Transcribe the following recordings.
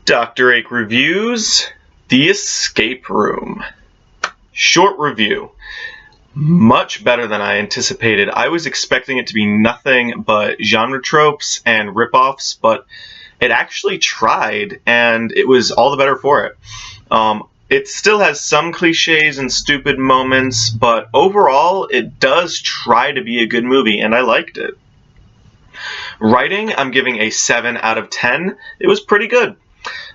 DoctorAche reviews The Escape Room. Short review. Much better than I anticipated. I was expecting it to be nothing but genre tropes and ripoffs, but it actually tried, and it was all the better for it. It still has some cliches and stupid moments, but overall, it does try to be a good movie, and I liked it. Writing, I'm giving a 7 out of 10. It was pretty good.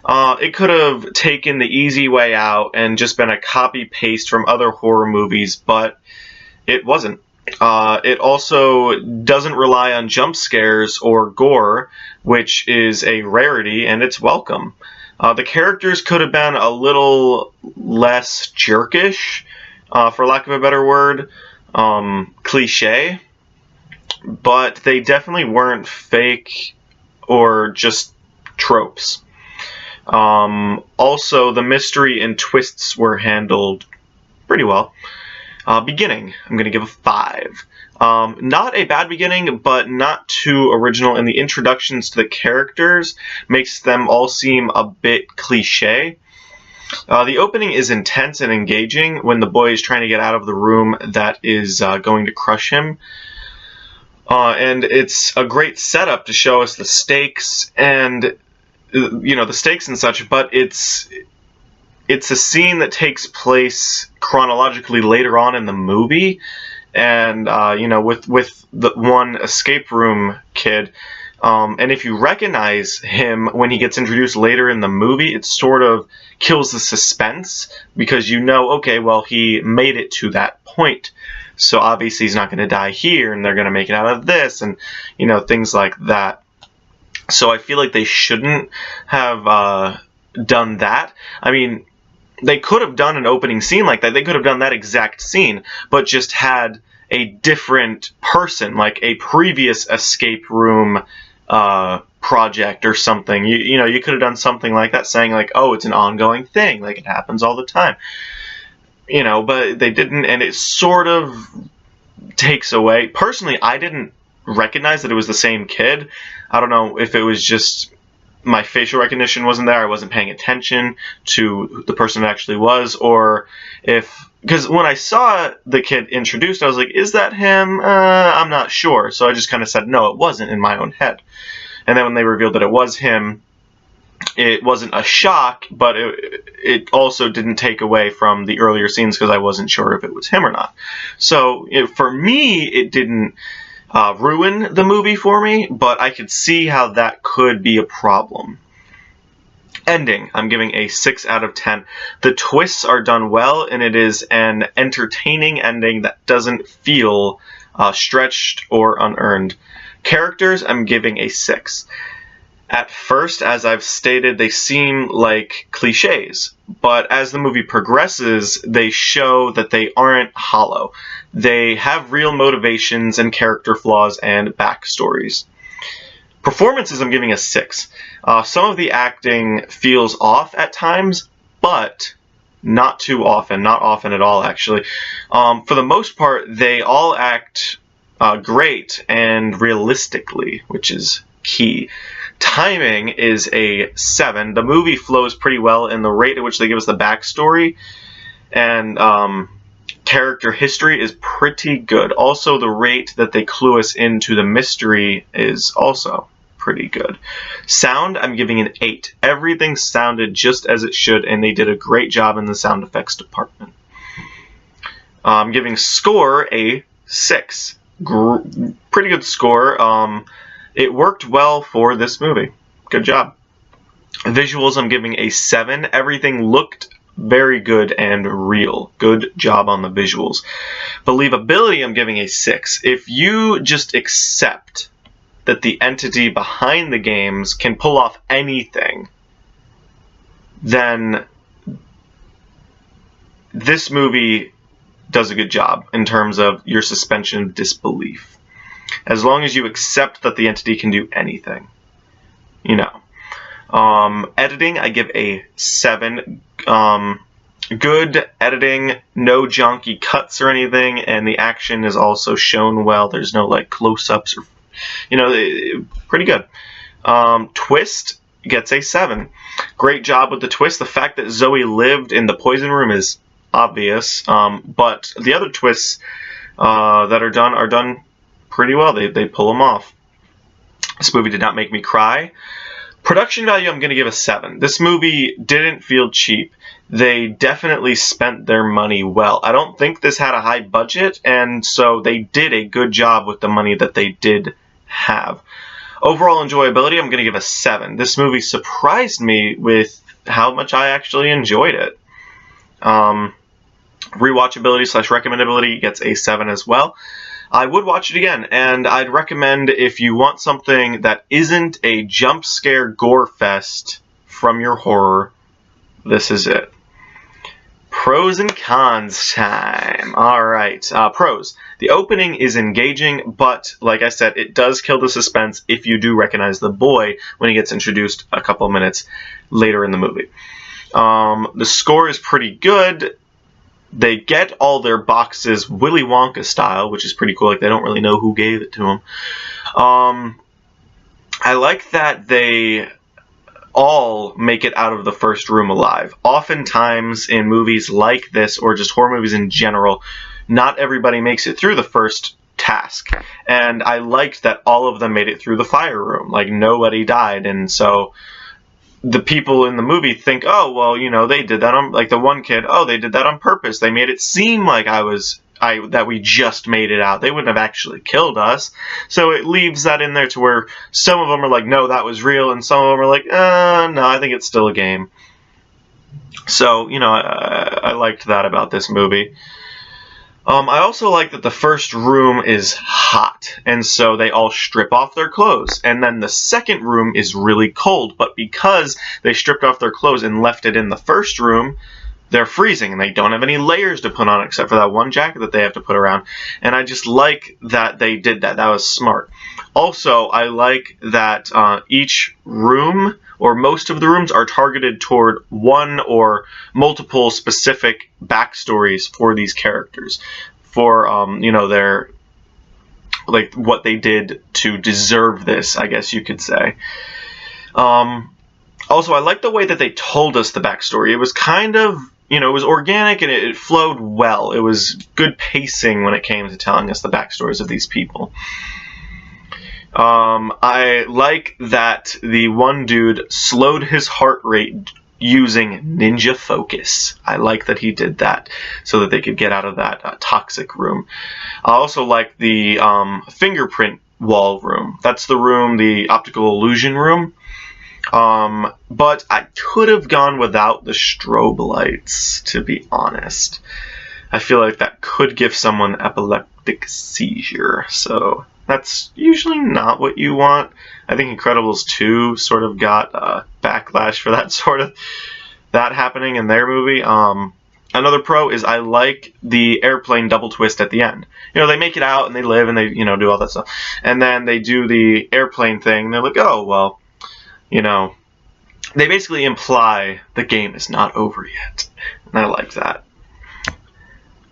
It could have taken the easy way out and just been a copy-paste from other horror movies, but it wasn't. It also doesn't rely on jump scares or gore, which is a rarity, and it's welcome. The characters could have been a little less jerkish, for lack of a better word, cliche, but they definitely weren't fake or just tropes. Also, the mystery and twists were handled pretty well. Beginning, I'm going to give a 5. Not a bad beginning, but not too original, and the introductions to the characters makes them all seem a bit cliche. The opening is intense and engaging when the boy is trying to get out of the room that is going to crush him. And it's a great setup to show us the stakes and the stakes and such, but it's a scene that takes place chronologically later on in the movie, and with the one escape room kid, and if you recognize him when he gets introduced later in the movie, it sort of kills the suspense, because okay, well, he made it to that point, so obviously he's not going to die here, and they're going to make it out of this, and things like that. So I feel like they shouldn't have done that. I mean, they could have done an opening scene like that. They could have done that exact scene, but just had a different person, like a previous escape room project or something. You could have done something like that, saying like, oh, it's an ongoing thing, like it happens all the time. But they didn't, and it sort of takes away. Personally, I didn't recognize that it was the same kid. I don't know if it was just my facial recognition wasn't there, I wasn't paying attention to who the person it actually was, or because when I saw the kid introduced, I was like, is that him? I'm not sure. So I just kind of said, no, it wasn't, in my own head. And then when they revealed that it was him, it wasn't a shock, but it also didn't take away from the earlier scenes, because I wasn't sure if it was him or not. So for me, it didn't ruin the movie for me, but I could see how that could be a problem. Ending, I'm giving a 6 out of 10. The twists are done well, and it is an entertaining ending that doesn't feel stretched or unearned. Characters, I'm giving a 6. At first, as I've stated, they seem like cliches, but as the movie progresses, they show that they aren't hollow. They have real motivations and character flaws and backstories. Performances, I'm giving a 6. Some of the acting feels off at times, but not too often. Not often at all, actually. For the most part, they all act great and realistically, which is key. Timing is a 7. The movie flows pretty well in the rate at which they give us the backstory, and character history is pretty good. Also, the rate that they clue us into the mystery is also pretty good. Sound, I'm giving an 8. Everything sounded just as it should, and they did a great job in the sound effects department. I'm giving score a 6. Pretty good score. It worked well for this movie. Good job. Visuals, I'm giving a 7. Everything looked very good and real. Good job on the visuals. Believability, I'm giving a 6. If you just accept that the entity behind the games can pull off anything, then this movie does a good job in terms of your suspension of disbelief. As long as you accept that the entity can do anything. Editing, I give a 7. Good editing, no junky cuts or anything, and the action is also shown well. There's no close-ups or pretty good. Twist, gets a 7. Great job with the twist. The fact that Zoe lived in the poison room is obvious, but the other twists that are done pretty well. They pull them off. This movie did not make me cry. Production value, I'm going to give a 7. This movie didn't feel cheap. They definitely spent their money well. I don't think this had a high budget, and so they did a good job with the money that they did have. Overall enjoyability, I'm going to give a 7. This movie surprised me with how much I actually enjoyed it. Rewatchability / recommendability gets a 7 as well. I would watch it again, and I'd recommend if you want something that isn't a jump scare gore fest from your horror, this is it. Pros and cons time. Alright, pros. The opening is engaging, but like I said, it does kill the suspense if you do recognize the boy when he gets introduced a couple of minutes later in the movie. The score is pretty good. They get all their boxes Willy Wonka style, which is pretty cool. Like, they don't really know who gave it to them. I like that they all make it out of the first room alive. Oftentimes in movies like this, or just horror movies in general, not everybody makes it through the first task. And I liked that all of them made it through the fire room. Like, nobody died, and so the people in the movie think, oh, well, you know, they did that on, like the one kid, oh, they did that on purpose. They made it seem like that we just made it out. They wouldn't have actually killed us. So it leaves that in there to where some of them are like, no, that was real, and some of them are like, no, I think it's still a game. So, you know, I liked that about this movie. I also like that the first room is hot, and so they all strip off their clothes. And then the second room is really cold, but because they stripped off their clothes and left it in the first room, they're freezing, and they don't have any layers to put on except for that one jacket that they have to put around. And I just like that they did that. That was smart. Also, I like that each room, or most of the rooms, are targeted toward one or multiple specific backstories for these characters. For, you know, their, like, what they did to deserve this, I guess you could say. Also, I like the way that they told us the backstory. It was kind of, you know, it was organic and it flowed well. It was good pacing when it came to telling us the backstories of these people. I like that the one dude slowed his heart rate using ninja focus. I like that he did that so that they could get out of that toxic room. I also like the fingerprint wall room. That's the room, the optical illusion room. But I could have gone without the strobe lights, to be honest. I feel like that could give someone epileptic seizure, so that's usually not what you want. I think Incredibles 2 sort of got backlash for that happening in their movie. Another pro is I like the airplane double twist at the end. You know, they make it out and they live and they, you know, do all that stuff. And then they do the airplane thing and they're like, oh, well, you know, they basically imply the game is not over yet. And I like that.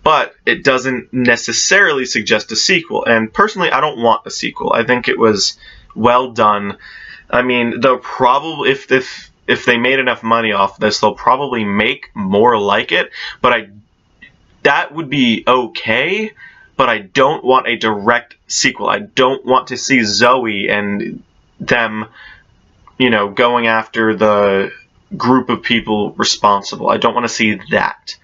But it doesn't necessarily suggest a sequel. And personally, I don't want a sequel. I think it was well done. I mean, they'll probably, if they made enough money off this, they'll probably make more like it. But that would be okay. But I don't want a direct sequel. I don't want to see Zoe and them, you know, going after the group of people responsible. I don't want to see that.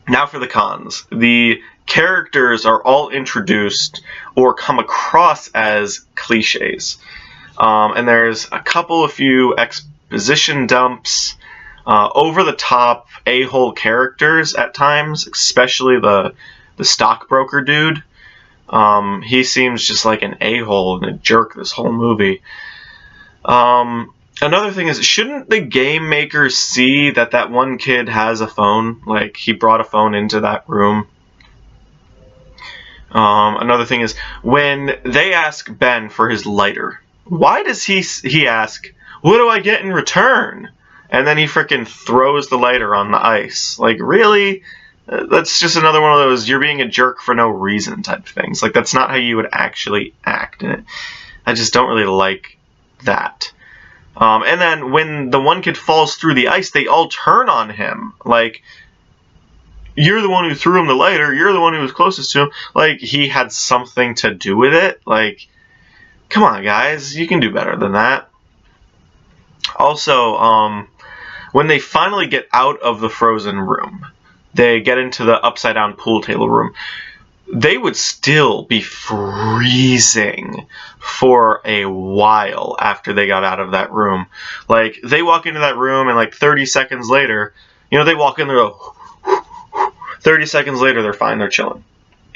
Now for the cons. The characters are all introduced or come across as cliches. And there's a few exposition dumps, over-the-top a-hole characters at times, especially the stockbroker dude. He seems just like an a-hole and a jerk this whole movie. Another thing is, shouldn't the game makers see that that one kid has a phone? Like, he brought a phone into that room. Another thing is, when they ask Ben for his lighter, why does he ask, what do I get in return? And then he frickin' throws the lighter on the ice. Like, really? That's just another one of those you're being a jerk for no reason type things. Like, that's not how you would actually act in it. I just don't really like that. And then when the one kid falls through the ice, they all turn on him. Like, you're the one who threw him the lighter. You're the one who was closest to him. Like, he had something to do with it. Like, come on, guys. You can do better than that. Also, when they finally get out of the frozen room, they get into the upside-down pool table room. They would still be freezing for a while after they got out of that room. Like, they walk into that room and like 30 seconds later, you know, they walk in there, 30 seconds later, they're fine, they're chilling.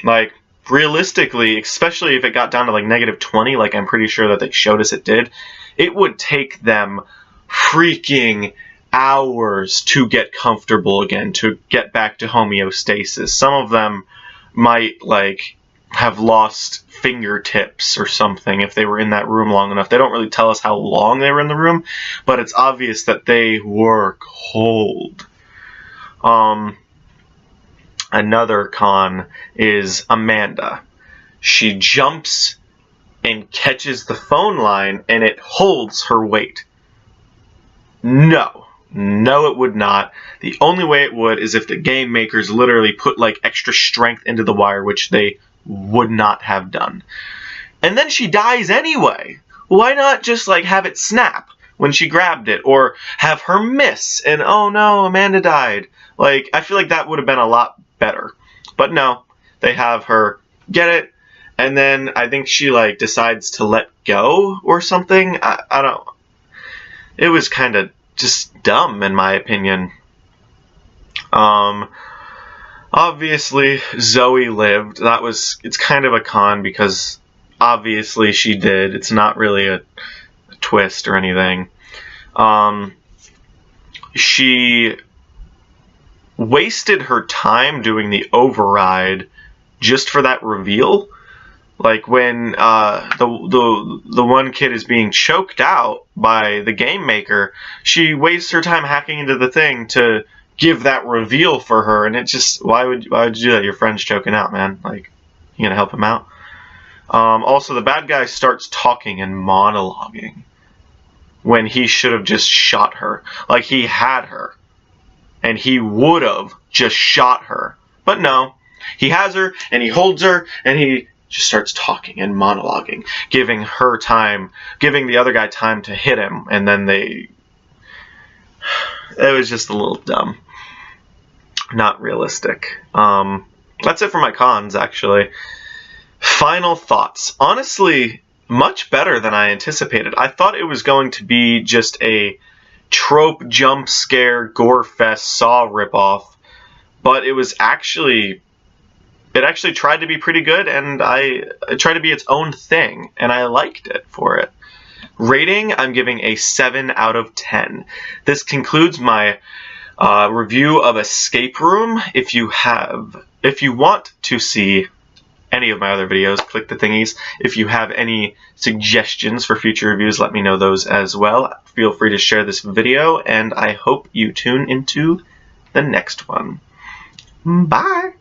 Like, realistically, especially if it got down to like -20, like I'm pretty sure that they showed us it did, it would take them freaking hours to get comfortable again, to get back to homeostasis. Some of them might like have lost fingertips or something if they were in that room long enough. They don't really tell us how long they were in the room, but it's obvious that they were cold. Another con is Amanda. She jumps and catches the phone line and it holds her weight. No, it would not. The only way it would is if the game makers literally put like extra strength into the wire, which they would not have done. And then she dies anyway. Why not just like have it snap when she grabbed it, or have her miss and oh no, Amanda died. Like, I feel like that would have been a lot better. But no, they have her get it, and then I think she like decides to let go or something. I don't. It was kind of just dumb in my opinion. Obviously Zoe lived. It's kind of a con because obviously she did. It's not really a twist or anything. She wasted her time doing the override just for that reveal. Like when the one kid is being choked out by the game maker, she wastes her time hacking into the thing to give that reveal for her, and it just why would you do that? Your friend's choking out, man. Like, you gonna help him out? Also, the bad guy starts talking and monologuing when he should have just shot her. Like, he had her, and he would have just shot her, but no, he has her and he holds her and he just starts talking and monologuing, giving her time, giving the other guy time to hit him, and then it was just a little dumb. Not realistic. That's it for my cons, actually. Final thoughts. Honestly, much better than I anticipated. I thought it was going to be just a trope jump scare gore fest Saw ripoff, but it actually tried to be pretty good, and it tried to be its own thing, and I liked it for it. Rating, I'm giving a 7 out of 10. This concludes my review of Escape Room. If you want to see any of my other videos, click the thingies. If you have any suggestions for future reviews, let me know those as well. Feel free to share this video, and I hope you tune into the next one. Bye!